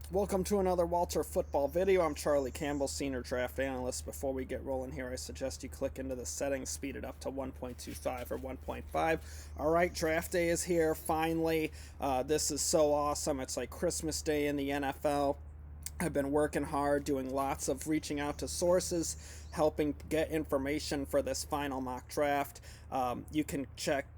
Welcome to another Walter football video. I'm Charlie Campbell, Senior Draft Analyst. Before we get rolling here, I suggest you click into the settings, speed it up to 1.25 or 1.5. All right, draft day is here, finally. This is so awesome. It's like Christmas Day in the NFL. I've been working hard, doing lots of reaching out to sources, helping get information for this final mock draft. You can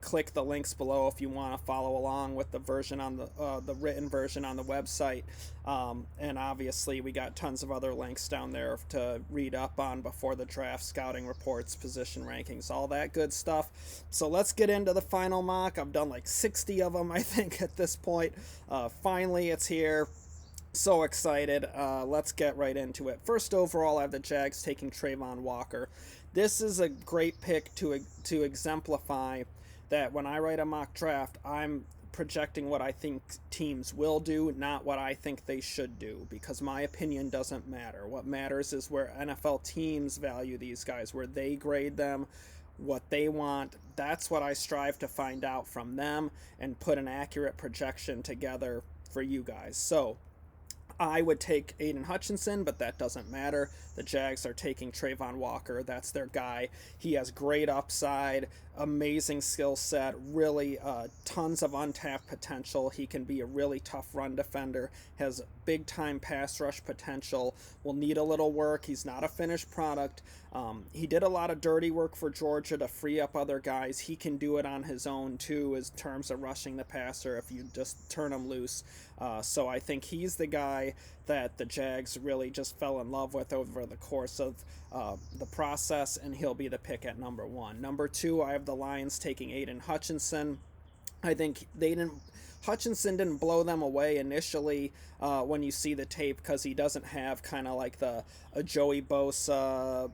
click the links below if you want to follow along with the version on the written version on the website. And obviously, we got tons of other links down there to read up on before the draft, scouting reports, position rankings, all that good stuff. So let's get into the final mock. I've done like 60 of them, I think, at this point. Finally, it's here. So excited. Let's get right into it. First overall, I have the Jags taking Trayvon Walker. This is a great pick to exemplify that when I write a mock draft, I'm projecting what I think teams will do, not what I think they should do, because my opinion doesn't matter. What matters is where NFL teams value these guys, where they grade them, what they want. That's what I strive to find out from them and put an accurate projection together for you guys. So I would take Aiden Hutchinson, but that doesn't matter. The Jags are taking Trayvon Walker. That's their guy. He has great upside, amazing skill set, really tons of untapped potential. He can be a really tough run defender, has big time pass rush potential, will need a little work. He's not a finished product. He did a lot of dirty work for Georgia to free up other guys. He can do it on his own too, in terms of rushing the passer if you just turn him loose. So I think he's the guy that the Jags really just fell in love with over the course of the process, and he'll be the pick at number one. Number two, I have the Lions taking Aiden Hutchinson. I think Hutchinson didn't blow them away initially when you see the tape, because he doesn't have kind of like a Joey Bosa,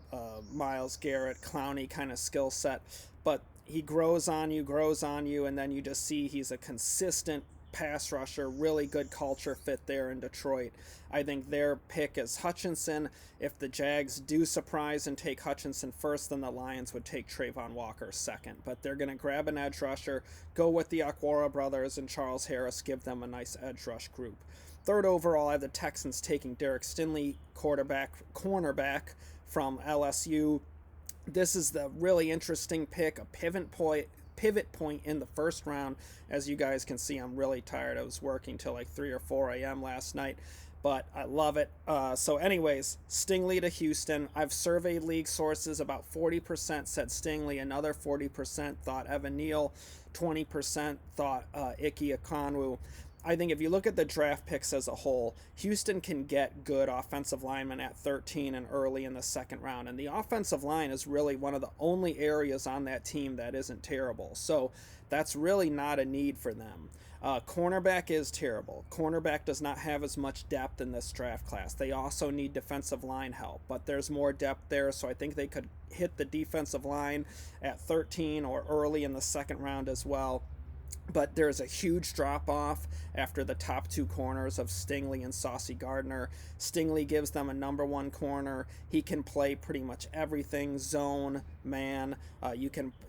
Myles Garrett, Clowney kind of skill set, but he grows on you, and then you just see he's a consistent pass rusher, really good culture fit there in Detroit. I think their pick is Hutchinson. If the Jags do surprise and take Hutchinson first, then the Lions would take Trayvon Walker second. But they're going to grab an edge rusher, go with the Aquara brothers and Charles Harris, give them a nice edge rush group. Third overall, I have the Texans taking Derek Stingley, cornerback from LSU. This is the really interesting pick, a pivot point in the first round. As you guys can see, I'm really tired. I was working till like 3 or 4 a.m. last night, but I love it. So anyways, Stingley to Houston. I've surveyed league sources. About 40% said Stingley, another 40% thought Evan Neal, 20% thought Ike Ekwonu. I think if you look at the draft picks as a whole, Houston can get good offensive linemen at 13 and early in the second round. And the offensive line is really one of the only areas on that team that isn't terrible. So that's really not a need for them. Cornerback is terrible. Cornerback does not have as much depth in this draft class. They also need defensive line help, but there's more depth there, so I think they could hit the defensive line at 13 or early in the second round as well. But there's a huge drop-off after the top two corners of Stingley and Saucy Gardner. Stingley gives them a number one corner. He can play pretty much everything, zone, man.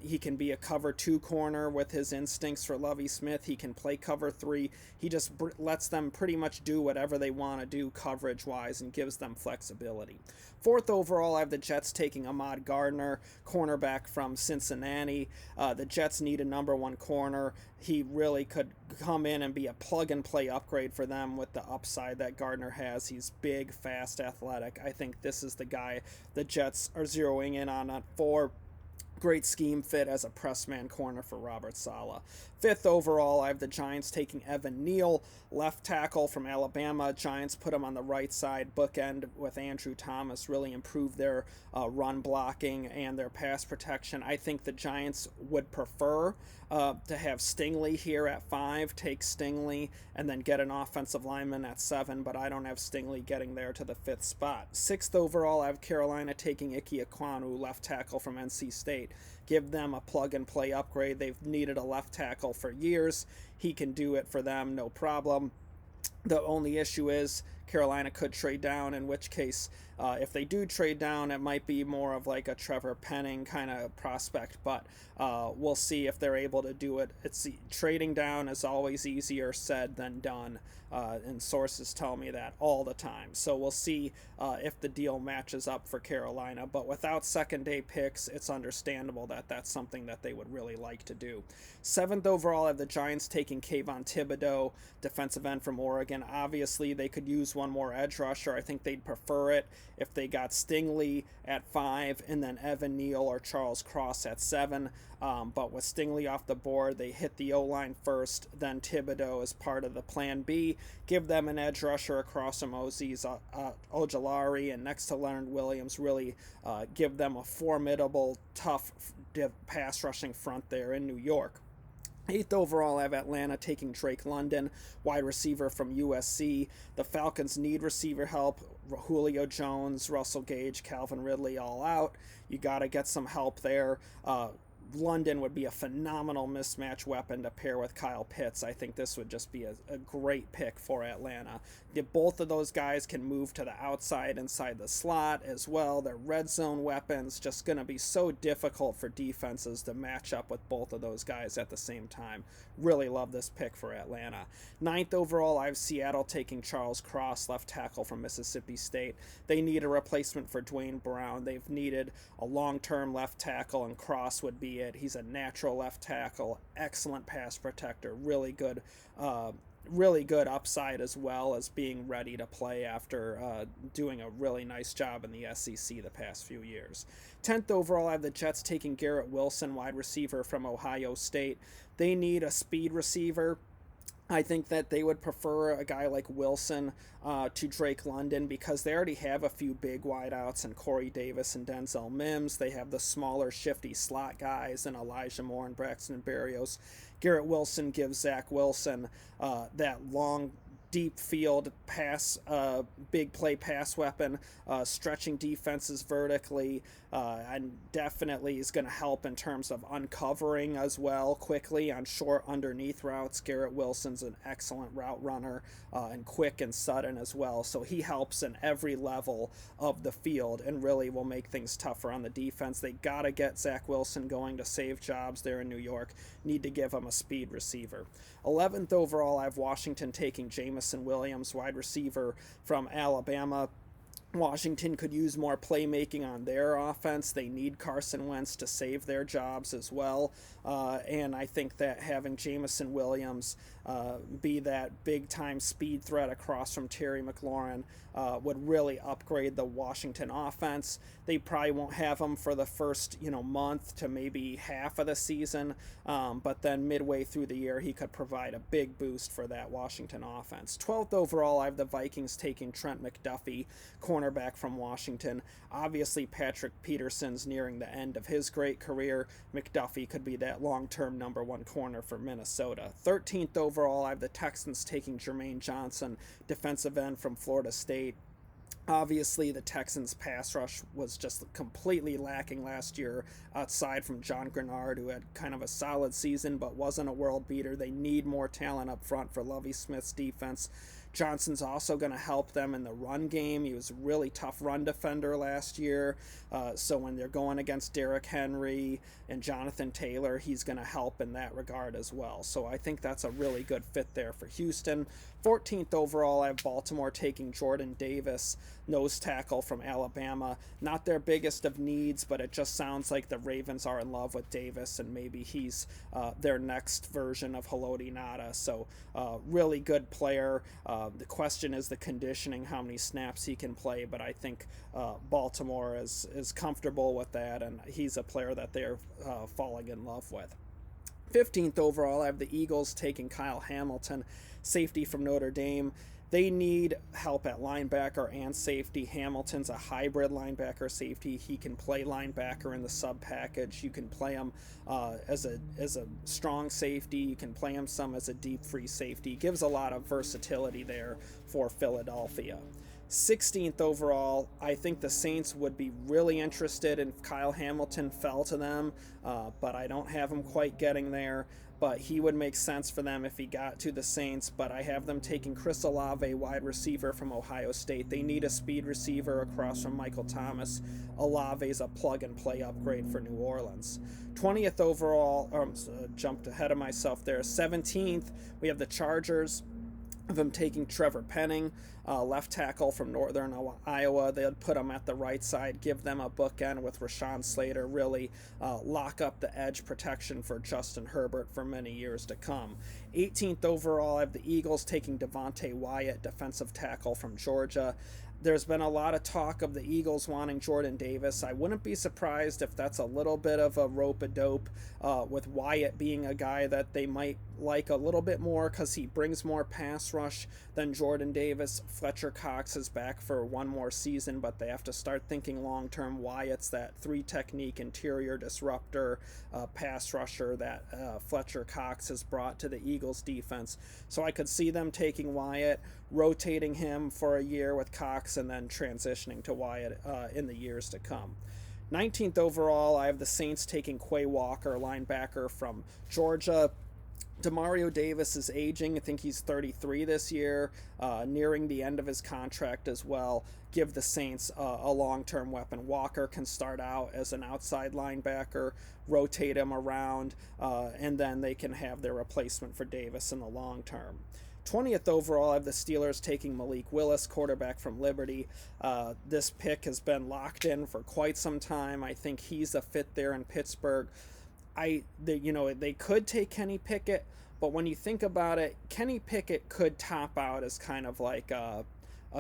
He can be a cover two corner with his instincts for Lovie Smith. He can play cover three. He just lets them pretty much do whatever they want to do coverage-wise and gives them flexibility. Fourth overall, I have the Jets taking Ahmad Gardner, cornerback from Cincinnati. The Jets need a number one corner. He really could come in and be a plug-and-play upgrade for them with the upside that Gardner has. He's big, fast, athletic. I think this is the guy the Jets are zeroing in on for. Great scheme fit as a press man corner for Robert Saleh. Fifth overall, I have the Giants taking Evan Neal, left tackle from Alabama. Giants put him on the right side, bookend with Andrew Thomas, really improve their run blocking and their pass protection. I think the Giants would prefer to have Stingley here at 5, take Stingley, and then get an offensive lineman at 7, but I don't have Stingley getting there to the 5th spot. Sixth overall, I have Carolina taking Ike Ekwonu, left tackle from NC State. Give them a plug-and-play upgrade. They've needed a left tackle for years. He can do it for them, no problem. The only issue is Carolina could trade down, in which case, if they do trade down, it might be more of like a Trevor Penning kind of prospect, but we'll see if they're able to do it. Trading down is always easier said than done, and sources tell me that all the time. So we'll see if the deal matches up for Carolina, but without second-day picks, it's understandable that that's something that they would really like to do. 7th overall, I have the Giants taking Kayvon Thibodeau, defensive end from Oregon. Obviously, they could use one more edge rusher. I think they'd prefer it if they got Stingley at 5 and then Evan Neal or Charles Cross at 7. But with Stingley off the board, they hit the O-line first, then Thibodeau as part of the plan B. Give them an edge rusher across from Ojulari and next to Leonard Williams. Really give them a formidable, tough pass rushing front there in New York. 8th overall, I have Atlanta taking Drake London, wide receiver from USC. The Falcons need receiver help. Julio Jones, Russell Gage, Calvin Ridley all out. You got to get some help there. London would be a phenomenal mismatch weapon to pair with Kyle Pitts. I think this would just be a great pick for Atlanta. Both of those guys can move to the outside inside the slot as well. They're red zone weapons. Just going to be so difficult for defenses to match up with both of those guys at the same time. Really love this pick for Atlanta. 9th overall, I have Seattle taking Charles Cross, left tackle from Mississippi State. They need a replacement for Dwayne Brown. They've needed a long-term left tackle, and Cross would be it. He's a natural left tackle, excellent pass protector, really good upside as well as being ready to play after doing a really nice job in the SEC the past few years. 10th overall, I have the Jets taking Garrett Wilson, wide receiver from Ohio State. They need a speed receiver. I think that they would prefer a guy like Wilson to Drake London because they already have a few big wideouts in Corey Davis and Denzel Mims. They have the smaller, shifty slot guys in Elijah Moore and Braxton Berrios. Garrett Wilson gives Zach Wilson that long, deep field pass, big play pass weapon, stretching defenses vertically, and definitely is going to help in terms of uncovering as well quickly on short underneath routes. Garrett Wilson's an excellent route runner and quick and sudden as well, so he helps in every level of the field and really will make things tougher on the defense. They got to get Zach Wilson going to save jobs there in New York. Need to give him a speed receiver. 11th overall, I have Washington taking Jameson Williams, wide receiver from Alabama. Washington could use more playmaking on their offense. They need Carson Wentz to save their jobs as well. And I think that having Jameson Williams be that big-time speed threat across from Terry McLaurin would really upgrade the Washington offense. They probably won't have him for the first month to maybe half of the season, but then midway through the year he could provide a big boost for that Washington offense. 12th overall, I have the Vikings taking Trent McDuffie, cornerback from Washington. Obviously, Patrick Peterson's nearing the end of his great career. McDuffie could be that long-term number 1 corner for Minnesota. 13th overall, I have the Texans taking Jermaine Johnson, defensive end from Florida State. Obviously, the Texans' pass rush was just completely lacking last year, outside from John Grenard, who had kind of a solid season but wasn't a world beater. They need more talent up front for Lovie Smith's defense. Johnson's also going to help them in the run game. He was a really tough run defender last year, so when they're going against Derrick Henry and Jonathan Taylor, he's going to help in that regard as well. So I think that's a really good fit there for Houston. 14th overall, I have Baltimore taking Jordan Davis, nose tackle from Alabama. Not their biggest of needs, but it just sounds like the Ravens are in love with Davis, and maybe he's their next version of Haloti Ngata. So really good player. The question is the conditioning, how many snaps he can play, but I think Baltimore is comfortable with that, and he's a player that they're falling in love with. 15th overall, I have the Eagles taking Kyle Hamilton, safety from Notre Dame. They need help at linebacker and safety. Hamilton's a hybrid linebacker safety. He can play linebacker in the sub package. You can play him as a strong safety. You can play him some as a deep free safety. He gives a lot of versatility there for Philadelphia. 16th overall, I think the Saints would be really interested if Kyle Hamilton fell to them, but I don't have him quite getting there. but he would make sense for them if he got to the Saints. But I have them taking Chris Olave, wide receiver from Ohio State. They need a speed receiver across from Michael Thomas. Olave's a plug-and-play upgrade for New Orleans. 20th overall, jumped ahead of myself there. 17th, we have the Chargers. Of him taking Trevor Penning, left tackle from Northern Iowa. They'd put him at the right side, give them a bookend with Rashawn Slater, really lock up the edge protection for Justin Herbert for many years to come. 18th overall, I have the Eagles taking Devontae Wyatt, defensive tackle from Georgia. There's been a lot of talk of the Eagles wanting Jordan Davis. I wouldn't be surprised if that's a little bit of a rope-a-dope, with Wyatt being a guy that they might like a little bit more because he brings more pass rush than Jordan Davis. Fletcher Cox is back for one more season, but they have to start thinking long-term. Wyatt's that three-technique interior disruptor, pass rusher that Fletcher Cox has brought to the Eagles defense. So I could see them taking Wyatt, rotating him for a year with Cox, and then transitioning to Wyatt in the years to come. 19th overall, I have the Saints taking Quay Walker, linebacker from Georgia. Demario Davis is aging. I think he's 33 this year, nearing the end of his contract as well. Give the Saints a long-term weapon. Walker can start out as an outside linebacker, rotate him around, and then they can have their replacement for Davis in the long term. 20th overall, I have the Steelers taking Malik Willis, quarterback from Liberty. This pick has been locked in for quite some time. I think he's a fit there in Pittsburgh. They could take Kenny Pickett, but when you think about it, Kenny Pickett could top out as kind of like a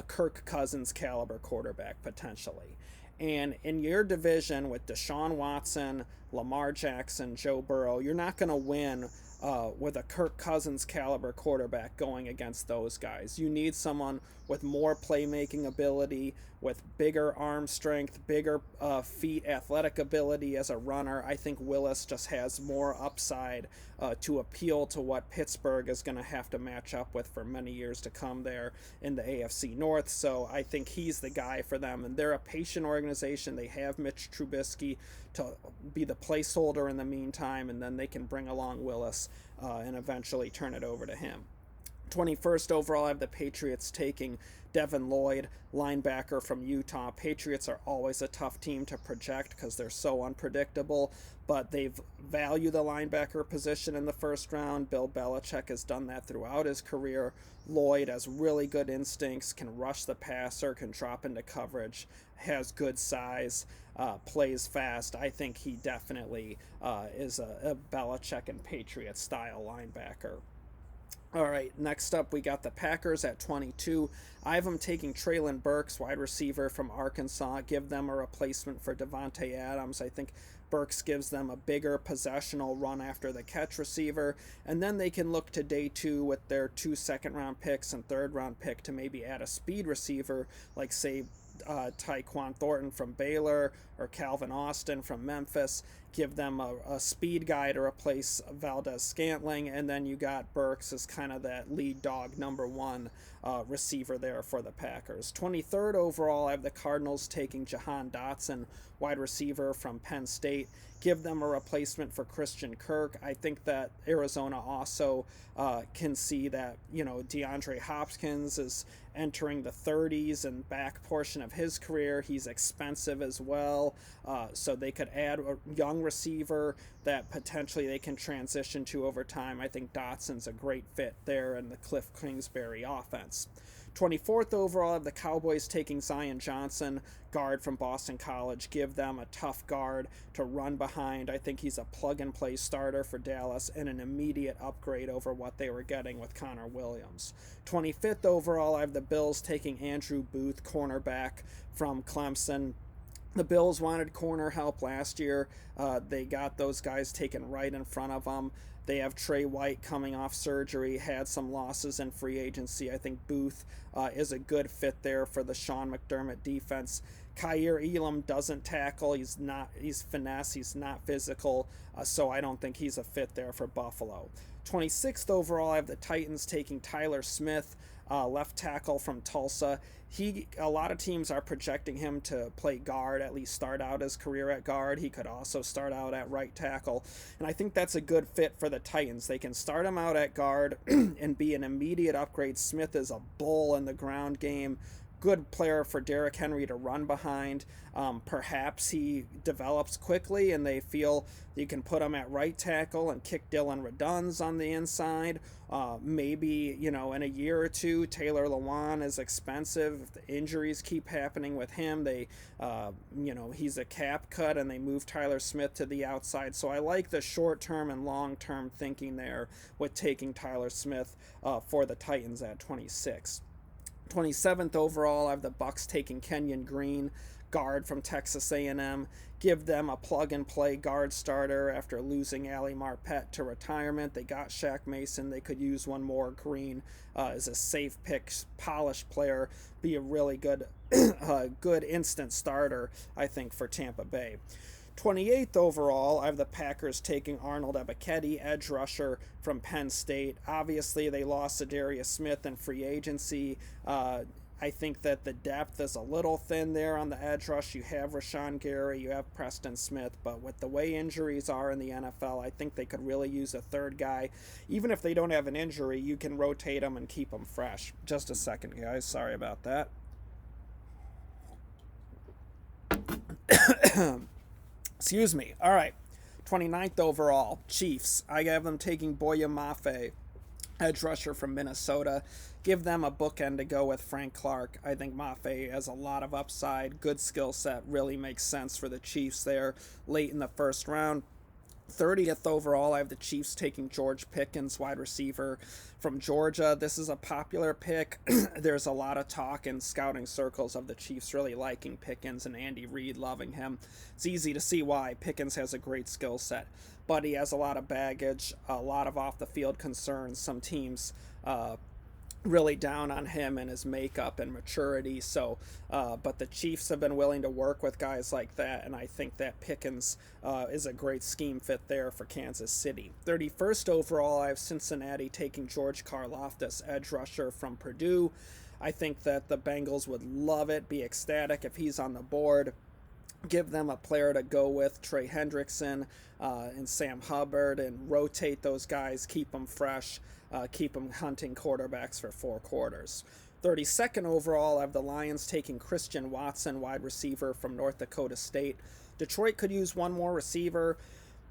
Kirk Cousins caliber quarterback potentially. And in your division with Deshaun Watson, Lamar Jackson, Joe Burrow, you're not going to win with a Kirk Cousins caliber quarterback going against those guys. You need someone with more playmaking ability, with bigger arm strength, bigger feet athletic ability as a runner. I think Willis just has more upside to appeal to what Pittsburgh is going to have to match up with for many years to come there in the AFC North. So I think he's the guy for them. And they're a patient organization. They have Mitch Trubisky to be the placeholder in the meantime, and then they can bring along Willis and eventually turn it over to him. 21st overall, I have the Patriots taking Devin Lloyd, linebacker from Utah. Patriots are always a tough team to project because they're so unpredictable, but they value the linebacker position in the first round. Bill Belichick has done that throughout his career. Lloyd has really good instincts, can rush the passer, can drop into coverage, has good size, plays fast. I think he definitely is a Belichick and Patriot style linebacker. All right, next up we got the Packers at 22. I have them taking Treylon Burks, wide receiver from Arkansas, give them a replacement for Devontae Adams. I think Burks gives them a bigger possessional run after the catch receiver, and then they can look to day two with their 2 second-round picks and third-round pick to maybe add a speed receiver, like say Tyquan Thornton from Baylor or Calvin Austin from Memphis. Give them a speed guy to replace Valdez-Scantling, and then you got Burks as kind of that lead dog number one receiver there for the Packers. 23rd overall, I have the Cardinals taking Jahan Dotson, wide receiver from Penn State. Give them a replacement for Christian Kirk. I think that Arizona also can see that, DeAndre Hopkins is entering the 30s and back portion of his career. He's expensive as well, so they could add a young receiver that potentially they can transition to over time. I think Dotson's a great fit there in the Cliff Kingsbury offense. 24th overall, the Cowboys taking Zion Johnson, guard from Boston College. Give them a tough guard to run behind. I think he's a plug-and-play starter for Dallas and an immediate upgrade over what they were getting with Connor Williams. 25th overall, I have the Bills taking Andrew Booth, cornerback from Clemson. The Bills wanted corner help last year. They got those guys taken right in front of them. They have Trey White coming off surgery, had some losses in free agency. I think Booth is a good fit there for the Sean McDermott defense. Kaiir Elam doesn't tackle. He's finesse. He's not physical. So I don't think he's a fit there for Buffalo. 26th overall, I have the Titans taking Tyler Smith, left tackle from Tulsa. A lot of teams are projecting him to play guard, at least start out his career at guard. He could also start out at right tackle, and I think that's a good fit for the Titans. They can start him out at guard and be an immediate upgrade. Smith is a bull in the ground game. Good player for Derrick Henry to run behind. Perhaps he develops quickly and they feel you can put him at right tackle and kick Dylan Redunds on the inside. Maybe, in a year or two, Taylor Lewan is expensive. If the injuries keep happening with him, he's a cap cut and they move Tyler Smith to the outside. So I like the short-term and long-term thinking there with taking Tyler Smith for the Titans at 26. 27th overall, I have the Bucks taking Kenyon Green, guard from Texas A&M. Give them a plug-and-play guard starter after losing Ali Marpet to retirement. They got Shaq Mason. They could use one more. Green is a safe pick, polished player, be a really good, good instant starter, I think, for Tampa Bay. 28th overall, I have the Packers taking Arnold Ebiketie, edge rusher from Penn State. Obviously, they lost Zadarius Smith in free agency. I think that the depth is a little thin there on the edge rush. You have Rashawn Gary, you have Preston Smith, but with the way injuries are in the NFL, I think they could really use a third guy. Even if they don't have an injury, you can rotate them and keep them fresh. Just a second, guys. Sorry about that. Excuse me. All right. 29th overall, Chiefs. I have them taking Boya Mafe, edge rusher from Minnesota. Give them a bookend to go with Frank Clark. I think Mafe has a lot of upside, good skill set, really makes sense for the Chiefs there late in the first round. 30th overall, I have the Chiefs taking George Pickens, wide receiver from Georgia. This is a popular pick. There's a lot of talk in scouting circles of the Chiefs really liking Pickens and Andy Reid loving him. It's easy to see why. Pickens has a great skill set, but he has a lot of baggage, a lot of off-the-field concerns. Some teams really down on him and his makeup and maturity. So, but the Chiefs have been willing to work with guys like that, and I think that Pickens is a great scheme fit there for Kansas City. 31st overall, I have Cincinnati taking George Karlaftis, edge rusher from Purdue. I think that the Bengals would love it, be ecstatic if he's on the board. Give them a player to go with, Trey Hendrickson and Sam Hubbard, and rotate those guys, keep them fresh, keep them hunting quarterbacks for 4 quarters. 32nd overall, I have the Lions taking Christian Watson, wide receiver from North Dakota State. Detroit could use one more receiver.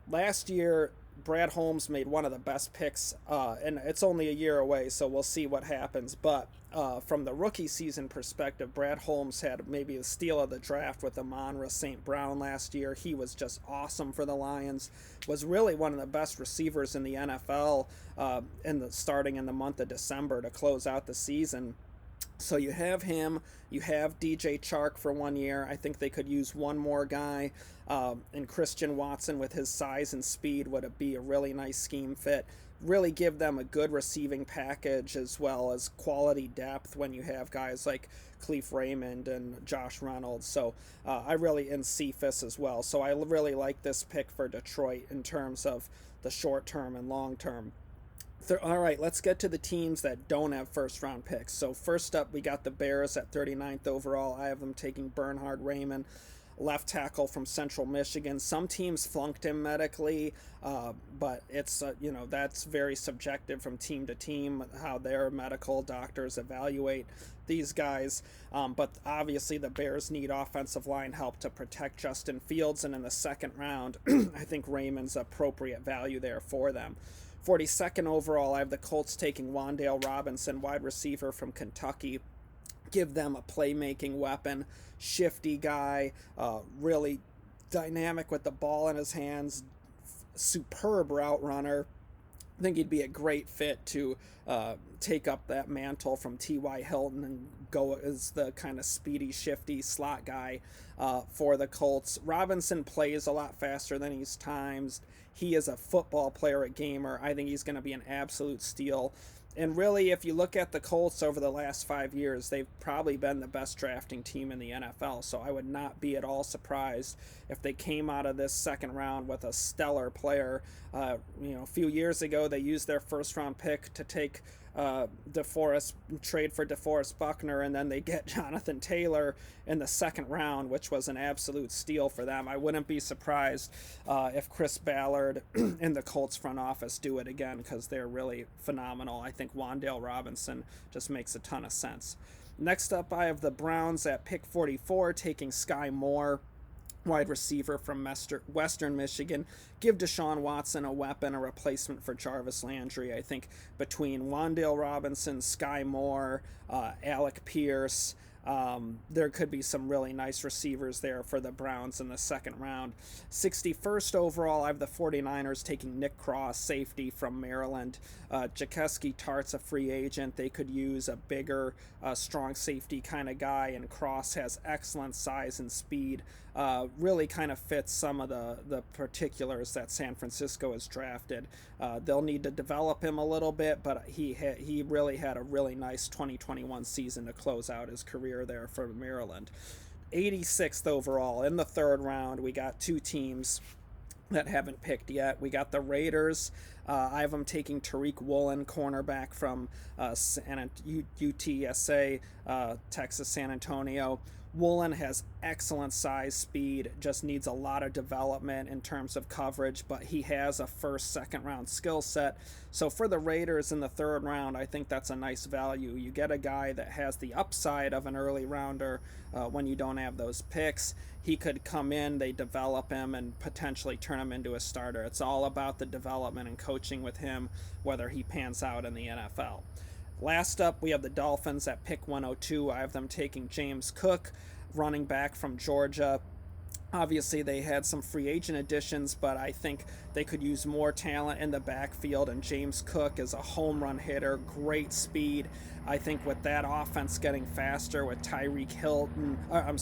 Last year, Brad Holmes made one of the best picks, and it's only a year away, so we'll see what happens. But from the rookie season perspective, Brad Holmes had maybe the steal of the draft with Amon-Ra St. Brown last year. He was just awesome for the Lions, was really one of the best receivers in the NFL starting in the month of December to close out the season. So you have him, you have DJ Chark for 1 year. I think they could use one more guy, and Christian Watson with his size and speed would be a really nice scheme fit. Really give them a good receiving package as well as quality depth when you have guys like Cleve Raymond and Josh Reynolds. So and Cephas as well. So I really like this pick for Detroit in terms of the short term and long term. All right, let's get to the teams that don't have first-round picks. So first up, we got the Bears at 39th overall. I have them taking Bernhard Raimann, left tackle from Central Michigan. Some teams flunked him medically, but it's that's very subjective from team to team, how their medical doctors evaluate these guys. But obviously the Bears need offensive line help to protect Justin Fields, and in the second round, I think Raymond's appropriate value there for them. 42nd overall, I have the Colts taking Wan'Dale Robinson, wide receiver from Kentucky. Give them a playmaking weapon, shifty guy, really dynamic with the ball in his hands, superb route runner. I think he'd be a great fit to take up that mantle from T.Y. Hilton and go as the kind of speedy, shifty slot guy for the Colts. Robinson plays a lot faster than he's timed. He is a football player, a gamer. I think he's going to be an absolute steal. And really, if you look at the Colts over the last 5 years, they've probably been the best drafting team in the NFL. So I would not be at all surprised if they came out of this second round with a stellar player. A few years ago, they used their first-round pick to take DeForest trade for DeForest Buckner, and then they get Jonathan Taylor in the second round, which was an absolute steal for them. I wouldn't be surprised if Chris Ballard and the Colts front office do it again, because they're really phenomenal. I think Wan'Dale Robinson just makes a ton of sense. Next up, I have the Browns at pick 44, taking Sky Moore, wide receiver from Western Michigan. Give Deshaun Watson a weapon, a replacement for Jarvis Landry. I think between Wan'Dale Robinson, Sky Moore, Alec Pierce, there could be some really nice receivers there for the Browns in the second round. 61st overall, I have the 49ers taking Nick Cross, safety from Maryland. Jakeski Tart's a free agent. They could use a bigger, strong safety kind of guy, and Cross has excellent size and speed. Really kind of fits some of the particulars that San Francisco has drafted. They'll need to develop him a little bit, but he really had a really nice 2021 season to close out his career there for Maryland. 86th overall in the third round, we got two teams that haven't picked yet. We got the Raiders. I have them taking Tariq Woolen, cornerback from UTSA, Texas San Antonio. Woolen has excellent size, speed, just needs a lot of development in terms of coverage, but he has a first, second round skill set. So for the Raiders in the third round, I think that's a nice value. You get a guy that has the upside of an early rounder when you don't have those picks. He could come in, they develop him, and potentially turn him into a starter. It's all about the development and coaching with him, whether he pans out in the NFL. Last up, we have the Dolphins at pick 102. I have them taking James Cook, running back from Georgia. Obviously, they had some free agent additions, but I think they could use more talent in the backfield, and James Cook is a home run hitter, great speed. I think with that offense getting faster with Tyreek Hill, not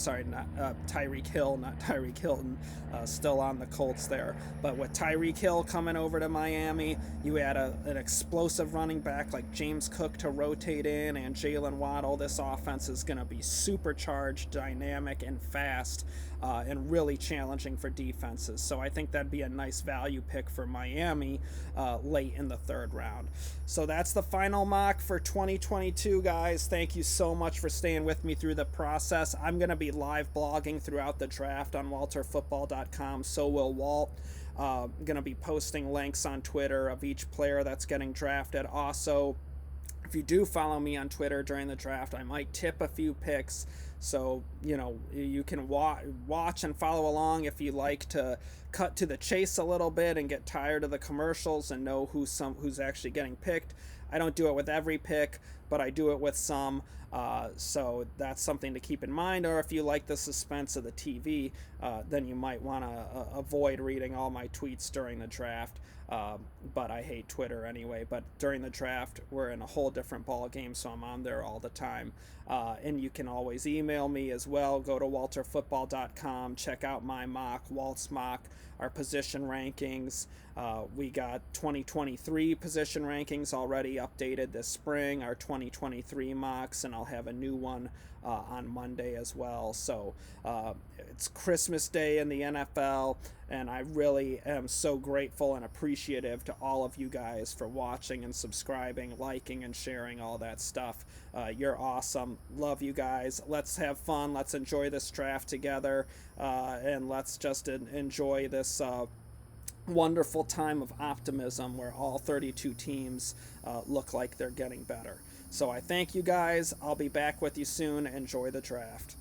Tyreek Hilton, still on the Colts there. But with Tyreek Hill coming over to Miami, you add an explosive running back like James Cook to rotate in, and Jalen Waddle. This offense is going to be supercharged, dynamic, and fast, and really challenging for defenses. So I think that'd be a nice value pick for Miami late in the third round. So that's the final mock for 2022, guys. Thank you so much for staying with me through the process. I'm going to be live blogging throughout the draft on walterfootball.com. So will Walt. I'm going to be posting links on Twitter of each player that's getting drafted. Also, if you do follow me on Twitter during the draft, I might tip a few picks. So, you can watch and follow along if you like to cut to the chase a little bit and get tired of the commercials and know who's actually getting picked. I don't do it with every pick, but I do it with some. So that's something to keep in mind. Or if you like the suspense of the TV, then you might want to avoid reading all my tweets during the draft. But I hate Twitter anyway. But during the draft, we're in a whole different ball game, so I'm on there all the time. And you can always email me as well. Go to walterfootball.com. Check out my mock, Walt's mock, our position rankings. We got 2023 position rankings already updated this spring, our 2023 mocks, and I'll have a new one on Monday as well. So it's Christmas Day in the NFL, and I really am so grateful and appreciative to all of you guys for watching and subscribing, liking and sharing all that stuff. You're awesome. Love you guys. Let's have fun. Let's enjoy this draft together, and let's just enjoy this wonderful time of optimism where all 32 teams look like they're getting better. So I thank you guys. I'll be back with you soon. Enjoy the draft.